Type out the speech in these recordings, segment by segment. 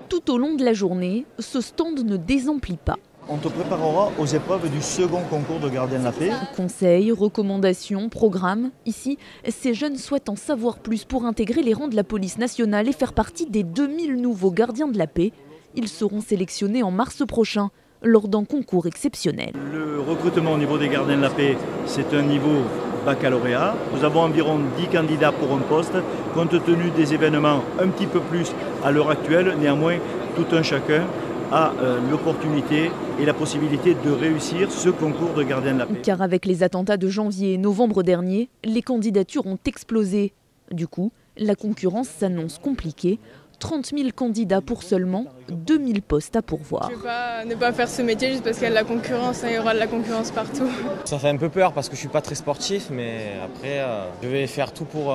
Tout au long de la journée, ce stand ne désemplit pas. On te préparera aux épreuves du second concours de gardien de la paix. Conseils, recommandations, programmes. Ici, ces jeunes souhaitent en savoir plus pour intégrer les rangs de la police nationale et faire partie des 2000 nouveaux gardiens de la paix. Ils seront sélectionnés en mars prochain lors d'un concours exceptionnel. Le recrutement au niveau des gardiens de la paix, c'est un niveau baccalauréat. Nous avons environ 10 candidats pour un poste. Compte tenu des événements un petit peu plus à l'heure actuelle, néanmoins, tout un chacun a l'opportunité et la possibilité de réussir ce concours de gardien de la paix. Car avec les attentats de janvier et novembre dernier, les candidatures ont explosé. Du coup, la concurrence s'annonce compliquée. 30 000 candidats pour seulement 2000 postes à pourvoir. Je ne vais pas ne pas faire ce métier juste parce qu'il y a de la concurrence, il y aura de la concurrence partout. Ça fait un peu peur parce que je ne suis pas très sportif, mais après je vais faire tout pour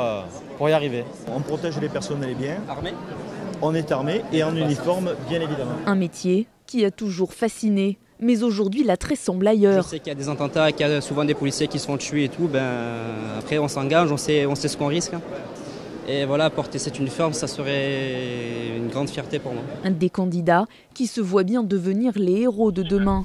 y arriver. On protège les personnes et les biens. Armé ? On est armé et en uniforme, bien évidemment. Un métier qui a toujours fasciné, mais aujourd'hui l'attrait semble ailleurs. Je sais qu'il y a des attentats, qu'il y a souvent des policiers qui se font tuer et tout. Après on s'engage, on sait ce qu'on risque. Et voilà, porter cet uniforme, ça serait une grande fierté pour moi. Des candidats qui se voient bien devenir les héros de demain.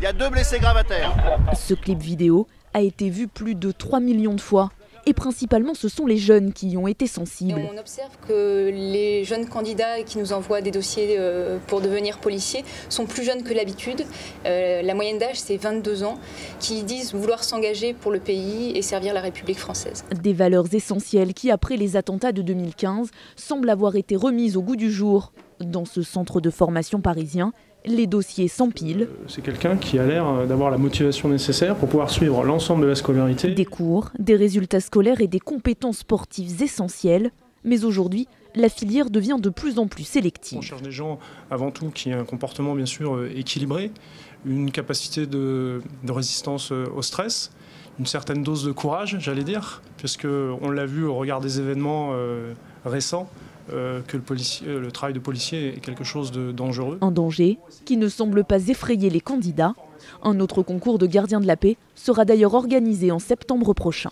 Il y a 2 blessés graves à terre. Ce clip vidéo a été vu plus de 3 millions de fois. Et principalement, ce sont les jeunes qui y ont été sensibles. On observe que les jeunes candidats qui nous envoient des dossiers pour devenir policiers sont plus jeunes que l'habitude. La moyenne d'âge, c'est 22 ans, qui disent vouloir s'engager pour le pays et servir la République française. Des valeurs essentielles qui, après les attentats de 2015, semblent avoir été remises au goût du jour. Dans ce centre de formation parisien, les dossiers s'empilent. C'est quelqu'un qui a l'air d'avoir la motivation nécessaire pour pouvoir suivre l'ensemble de la scolarité. Des cours, des résultats scolaires et des compétences sportives essentielles. Mais aujourd'hui, la filière devient de plus en plus sélective. On cherche des gens, avant tout, qui aient un comportement bien sûr équilibré, une capacité de résistance au stress, une certaine dose de courage, j'allais dire, puisqu'on l'a vu au regard des événements récents, que le travail de policier est quelque chose de dangereux. Un danger qui ne semble pas effrayer les candidats. Un autre concours de gardien de la paix sera d'ailleurs organisé en septembre prochain.